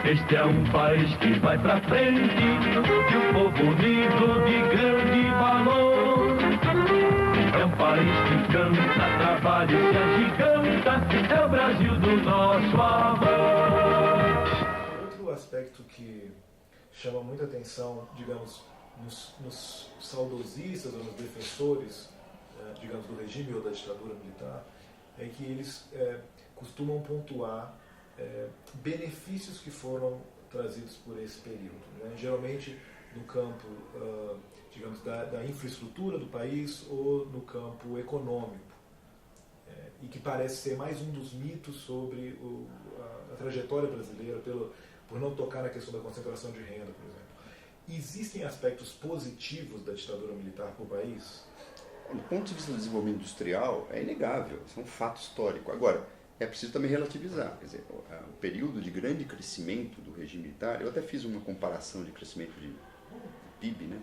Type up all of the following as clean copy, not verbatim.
Este é um país que vai pra frente, de um povo unido de grande valor. É um país que canta, trabalha e se agiganta, é o Brasil do nosso amor. Outro aspecto que chama muita atenção, digamos, nos saudosistas ou nos defensores, digamos, do regime ou da ditadura militar, é que eles costumam pontuar benefícios que foram trazidos por esse período, né? Geralmente no campo, digamos, da infraestrutura do país ou no campo econômico, e que parece ser mais um dos mitos sobre a trajetória brasileira por não tocar na questão da concentração de renda, por exemplo. Existem aspectos positivos da ditadura militar para o país? Do ponto de vista do desenvolvimento industrial, é inegável, isso é um fato histórico. Agora, é preciso também relativizar. Quer dizer, o período de grande crescimento do regime militar, eu até fiz uma comparação de crescimento de PIB, né?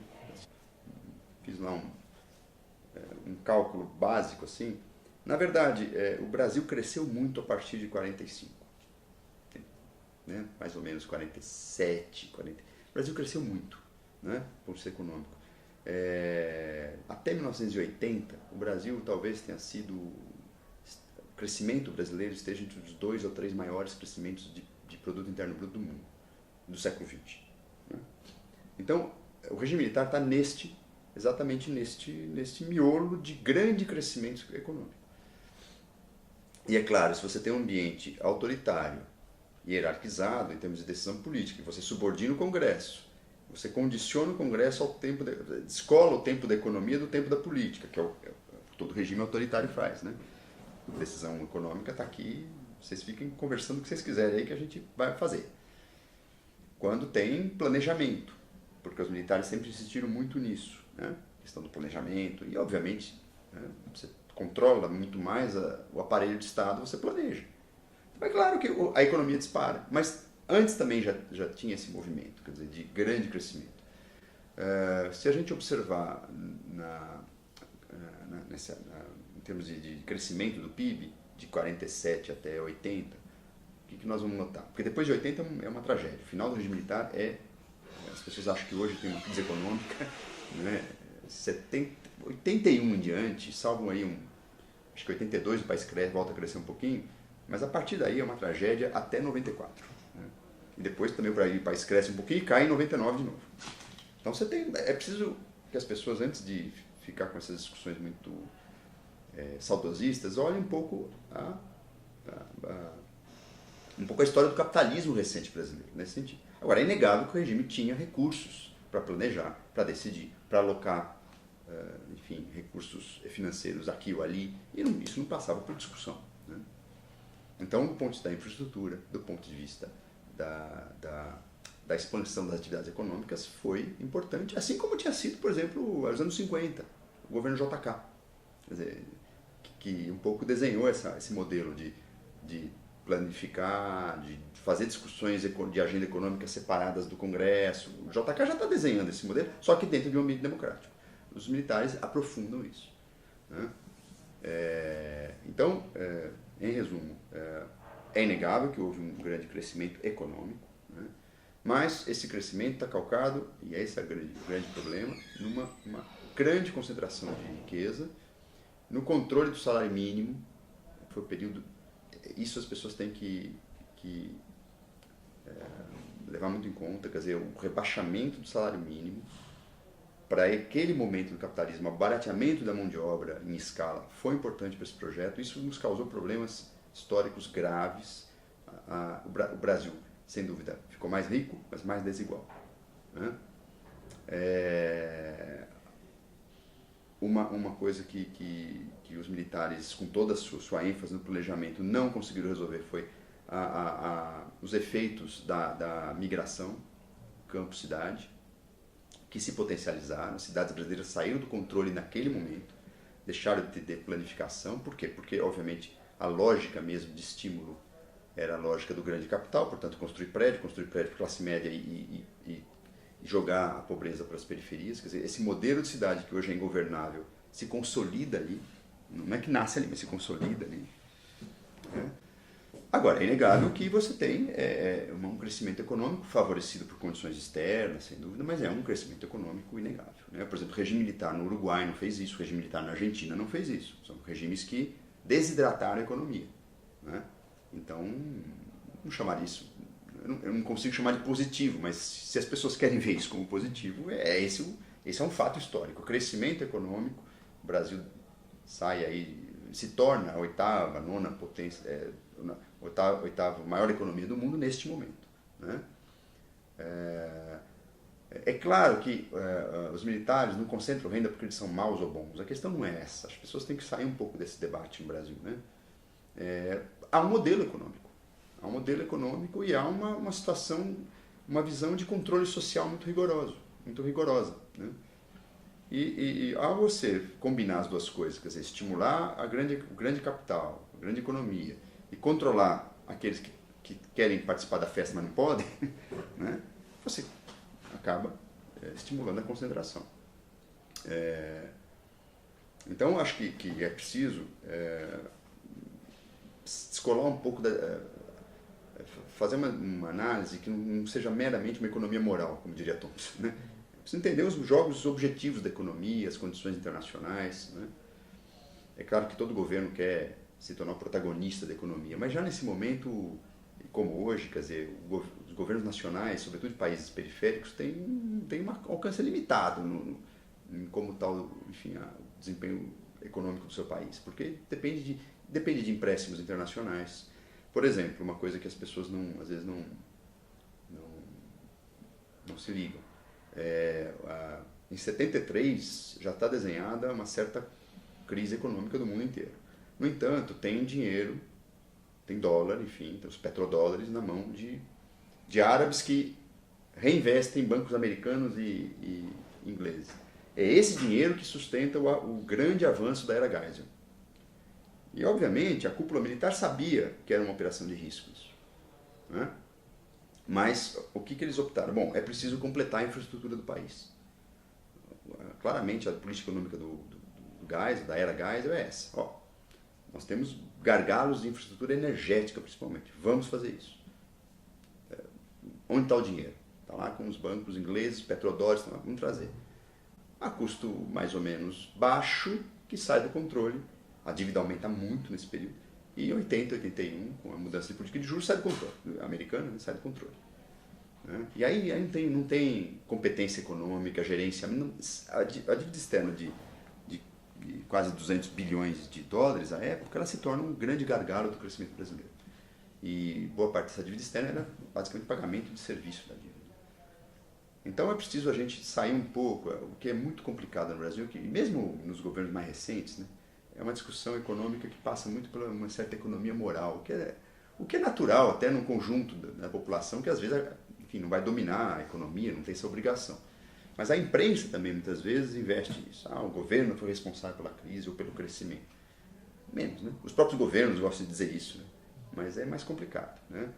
Fiz lá um cálculo básico, assim. Na verdade, o Brasil cresceu muito a partir de 45, né? Mais ou menos 47, 40. O Brasil cresceu muito, né? Do ponto de vista econômico. Até 1980, o Brasil talvez tenha sido, o crescimento brasileiro esteja entre os 2 ou 3 maiores crescimentos de produto interno bruto do mundo, do século XX. Né? Então, o regime militar está exatamente neste miolo de grande crescimento econômico. E é claro, se você tem um ambiente autoritário, hierarquizado em termos de decisão política, você subordina o Congresso, você condiciona o Congresso ao tempo, descola o tempo da economia do tempo da política, que todo regime autoritário faz, né? A decisão econômica está aqui, vocês fiquem conversando o que vocês quiserem aí que a gente vai fazer. Quando tem planejamento, porque os militares sempre insistiram muito nisso, né? A questão do planejamento, e obviamente, né, você controla muito mais o aparelho de Estado, você planeja. Então, é claro que a economia dispara, mas antes também já tinha esse movimento, quer dizer, de grande crescimento. Se a gente observar em termos de crescimento do PIB, de 47 até 80, o que nós vamos notar? Porque depois de 80 é uma tragédia. O final do regime militar as pessoas acham que hoje tem uma crise econômica, né? 81 em diante, salvo aí acho que 82 o país volta a crescer um pouquinho, mas a partir daí é uma tragédia até 94. Né? E depois também o país cresce um pouquinho e cai em 99 de novo. Então é preciso que as pessoas, antes de ficar com essas discussões muito saudosistas, olhem um pouco a história do capitalismo recente brasileiro, nesse sentido. Agora, é inegável que o regime tinha recursos para planejar, para decidir, para alocar, enfim, recursos financeiros aqui ou ali, e isso não passava por discussão. Né? Então, do ponto de vista da infraestrutura, do ponto de vista da expansão das atividades econômicas, foi importante, assim como tinha sido, por exemplo, nos anos 50, o governo JK, quer dizer, que um pouco desenhou esse modelo de planificar, de fazer discussões de agenda econômica separadas do Congresso. O JK já está desenhando esse modelo, só que dentro de um ambiente democrático. Os militares aprofundam isso. Né? Então, em resumo, é inegável que houve um grande crescimento econômico, né? Mas esse crescimento está calcado, e esse é o grande problema, numa grande concentração de riqueza, no controle do salário mínimo. Foi o período. Isso as pessoas têm que levar muito em conta, quer dizer, o rebaixamento do salário mínimo para aquele momento do capitalismo, o barateamento da mão de obra em escala foi importante para esse projeto. Isso nos causou problemas históricos graves. O Brasil, sem dúvida, ficou mais rico, mas mais desigual. Né? Uma coisa que os militares, com toda a sua ênfase no planejamento, não conseguiram resolver foi os efeitos da migração campo-cidade, que se potencializaram. As cidades brasileiras saíram do controle naquele momento, deixaram de ter planificação. Por quê? Porque, obviamente, a lógica mesmo de estímulo era a lógica do grande capital, portanto, construir prédio para classe média e jogar a pobreza para as periferias. Quer dizer, esse modelo de cidade que hoje é ingovernável se consolida ali, não é que nasce ali, mas se consolida ali. Né? Agora, é inegável que você tem um crescimento econômico favorecido por condições externas, sem dúvida, mas é um crescimento econômico inegável. Né? Por exemplo, o regime militar no Uruguai não fez isso, o regime militar na Argentina não fez isso. São regimes que desidrataram a economia. Né? Então, não chamar isso, eu não consigo chamar de positivo, mas se as pessoas querem ver isso como positivo, esse é um fato histórico. O crescimento econômico, o Brasil sai aí, se torna a oitava, nona potência, oitava maior economia do mundo neste momento. Né? É claro que os militares não concentram renda porque eles são maus ou bons. A questão não é essa. As pessoas têm que sair um pouco desse debate no Brasil. Né? Há um modelo econômico. Há um modelo econômico e há uma situação, uma visão de controle social muito rigorosa. Né? E ao você combinar as duas coisas, quer dizer, estimular o grande capital, a grande economia, e controlar aqueles que querem participar da festa, mas não podem, né? Você acaba estimulando a concentração. Então, acho que é preciso descolar um pouco, fazer uma análise que não seja meramente uma economia moral, como diria Thompson. Né? Precisa entender os objetivos da economia, as condições internacionais. Né? É claro que todo governo quer se tornar o protagonista da economia, mas já nesse momento, como hoje, quer dizer, os governos nacionais, sobretudo de países periféricos, têm um alcance limitado em como está o desempenho econômico do seu país, porque depende de empréstimos internacionais. Por exemplo, uma coisa que as pessoas às vezes não se ligam. Em 73 já está desenhada uma certa crise econômica do mundo inteiro. No entanto, tem dinheiro, tem dólar, enfim, tem os petrodólares na mão de árabes que reinvestem em bancos americanos e ingleses. É esse dinheiro que sustenta o grande avanço da era Geisel. E, obviamente, a cúpula militar sabia que era uma operação de riscos. Né? Mas o que eles optaram? Bom, é preciso completar a infraestrutura do país. Claramente, a política econômica do Geisel, da era Geisel, é essa. Nós temos gargalos de infraestrutura energética, principalmente. Vamos fazer isso. Onde está o dinheiro? Está lá com os bancos ingleses, petrodólares, vamos trazer. A custo mais ou menos baixo, que sai do controle. A dívida aumenta muito nesse período. E em 80, 81, com a mudança de política de juros, sai do controle. A americana sai do controle. Né? E aí não tem competência econômica, gerência. A dívida externa de quase 200 bilhões de dólares, à época, ela se torna um grande gargalo do crescimento brasileiro. E boa parte dessa dívida externa era basicamente pagamento de serviço da dívida. Então é preciso a gente sair um pouco, o que é muito complicado no Brasil, que mesmo nos governos mais recentes, né, é uma discussão econômica que passa muito por uma certa economia moral, o que é natural até num conjunto da população que às vezes, enfim, não vai dominar a economia, não tem essa obrigação. Mas a imprensa também muitas vezes investe nisso. O governo foi responsável pela crise ou pelo crescimento. Menos, né? Os próprios governos gostam de dizer isso, né? Mas é mais complicado. Né?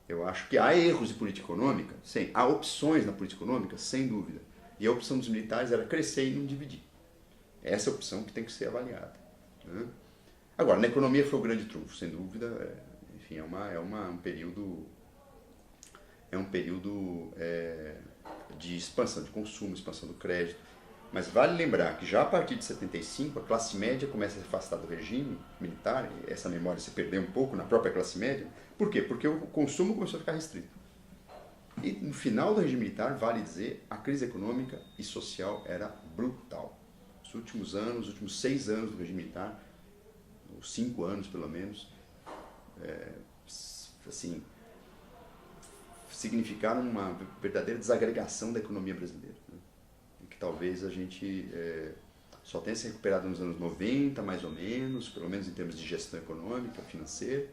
Eu acho que há erros de política econômica, sim. Há opções na política econômica, sem dúvida. E a opção dos militares era crescer e não dividir. Essa é a opção que tem que ser avaliada. Né? Agora, na economia foi o grande trunfo, sem dúvida. Enfim, um período de expansão de consumo, expansão do crédito. Mas vale lembrar que já a partir de 75 a classe média começa a se afastar do regime militar, e essa memória se perdeu um pouco na própria classe média. Por quê? Porque o consumo começou a ficar restrito. E no final do regime militar, vale dizer, a crise econômica e social era brutal. Os últimos 6 anos do regime militar, ou 5 anos pelo menos, significaram uma verdadeira desagregação da economia brasileira, né? Que talvez a gente só tenha se recuperado nos anos 90, mais ou menos, pelo menos em termos de gestão econômica, financeira,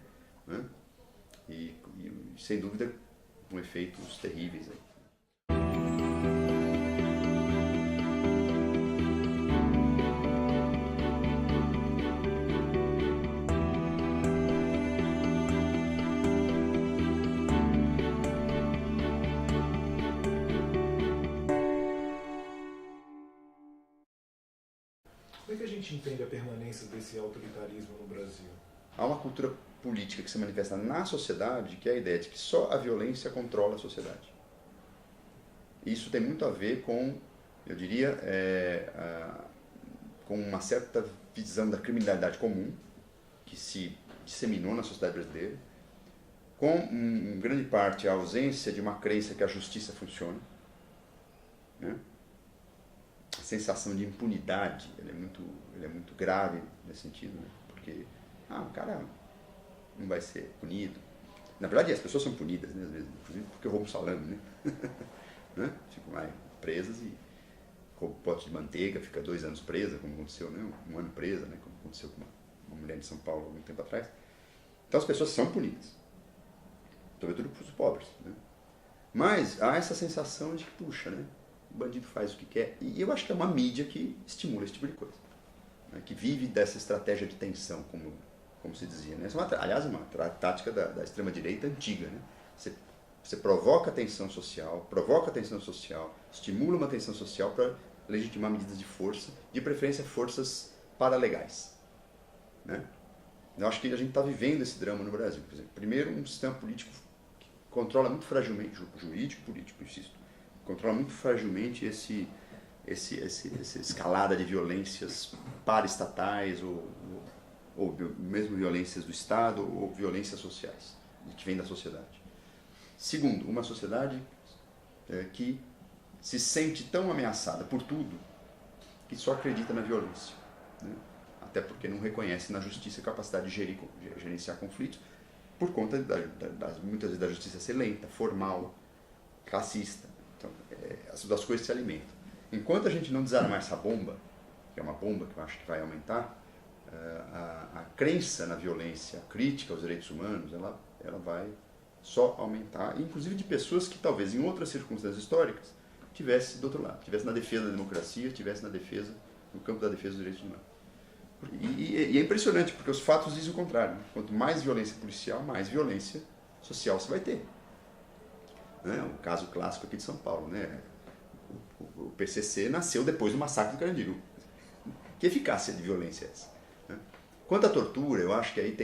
né? E sem dúvida com efeitos terríveis aí. Como é que a gente entende a permanência desse autoritarismo no Brasil? há uma cultura política que se manifesta na sociedade, que é a ideia de que só a violência controla a sociedade. Isso tem muito a ver com, eu diria, com uma certa visão da criminalidade comum, que se disseminou na sociedade brasileira, com, em grande parte, a ausência de uma crença que a justiça funciona, né? A sensação de impunidade, ela é muito grave nesse sentido, né? Porque o cara não vai ser punido. Na verdade, as pessoas são punidas, né, às vezes, inclusive porque roubam salame, né? Né? Ficam lá presas e roubam pote de manteiga, fica 2 anos presa, como aconteceu, né? 1 ano presa, né? Como aconteceu com uma mulher de São Paulo há algum tempo atrás. Então as pessoas são punidas, sobretudo para os pobres, né? Mas há essa sensação de que, puxa, né? O bandido faz o que quer, e eu acho que é uma mídia que estimula esse tipo de coisa, né? Que vive dessa estratégia de tensão, como se dizia, né? Essa aliás, é uma tática da extrema-direita antiga, né? Você provoca a tensão social, estimula uma tensão social para legitimar medidas de força, de preferência forças paralegais, né? Eu acho que a gente está vivendo esse drama no Brasil. Por exemplo, primeiro, um sistema político que controla muito fragilmente, jurídico e político, insisto, controla muito fragilmente essa escalada de violências paraestatais ou mesmo violências do Estado ou violências sociais, que vem da sociedade. Segundo, uma sociedade que se sente tão ameaçada por tudo que só acredita na violência, né? Até porque não reconhece na justiça a capacidade de gerenciar conflitos, por conta muitas vezes da justiça ser lenta, formal, classista. Então, as duas coisas se alimentam. Enquanto a gente não desarmar essa bomba, que é uma bomba que eu acho que vai aumentar, a crença na violência, a crítica aos direitos humanos, ela vai só aumentar, inclusive de pessoas que talvez em outras circunstâncias históricas tivesse do outro lado, tivesse na defesa da democracia, tivesse no campo da defesa dos direitos humanos. E é impressionante, porque os fatos dizem o contrário, né? Quanto mais violência policial, mais violência social você vai ter, né? O caso clássico aqui de São Paulo, né? O PCC nasceu depois do massacre do Carandiru. Que eficácia de violência é essa, né? Quanto à tortura, eu acho que aí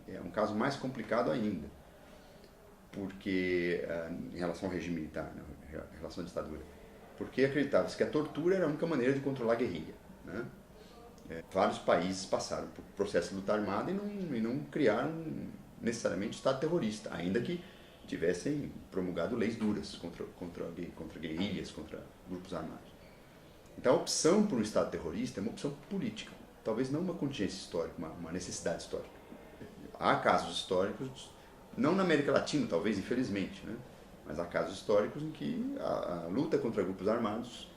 é um caso mais complicado ainda, porque em relação ao regime militar, né? Em relação à ditadura, porque acreditava-se que a tortura era a única maneira de controlar a guerrilha, né? Vários países passaram por processo de luta armada e não criaram necessariamente Estado terrorista, ainda que tivessem promulgado leis duras contra guerrilhas, contra grupos armados. Então a opção por um Estado terrorista é uma opção política, talvez não uma contingência histórica, uma necessidade histórica. Há casos históricos, não na América Latina, talvez, infelizmente, né? Mas há casos históricos em que a luta contra grupos armados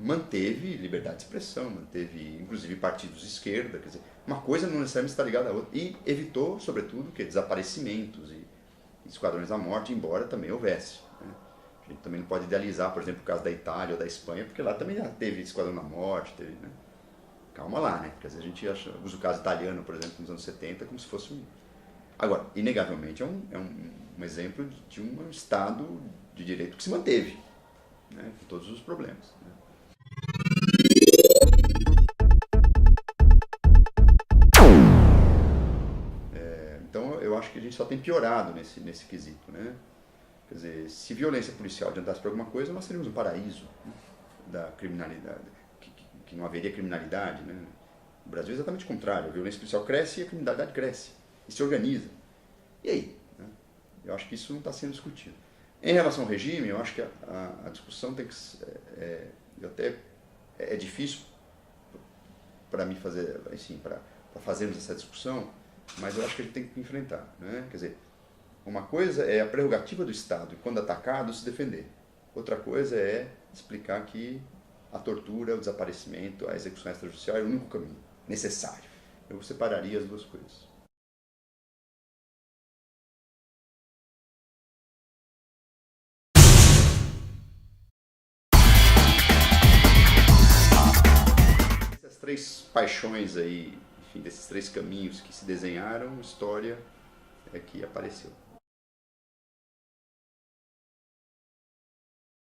manteve liberdade de expressão, manteve inclusive partidos de esquerda, quer dizer, uma coisa não necessariamente está ligada à outra, e evitou, sobretudo, desaparecimentos e esquadrões da morte, embora também houvesse, né? A gente também não pode idealizar, por exemplo, o caso da Itália ou da Espanha, porque lá também já teve esquadrão da morte, né? Calma lá, né? Porque às vezes a gente usa o caso italiano, por exemplo, nos anos 70, como se fosse Agora, inegavelmente, é um exemplo de um Estado de direito que se manteve, né? Com todos os problemas, né? Então eu acho que a gente só tem piorado nesse quesito, né? Quer dizer, se violência policial adiantasse para alguma coisa, nós teríamos um paraíso, né, da criminalidade, que não haveria criminalidade, né? No Brasil é exatamente o contrário, a violência policial cresce e a criminalidade cresce, e se organiza. E aí? Né? Eu acho que isso não está sendo discutido. Em relação ao regime, eu acho que a discussão tem que é difícil para mim fazer, assim, para fazermos essa discussão, mas eu acho que a gente tem que enfrentar, né? Quer dizer, uma coisa é a prerrogativa do Estado, e quando atacado, se defender. Outra coisa é explicar que a tortura, o desaparecimento, a execução extrajudicial é o único caminho necessário. Eu separaria as duas coisas. Essas 3 paixões aí, enfim, desses 3 caminhos que se desenharam, história é que apareceu.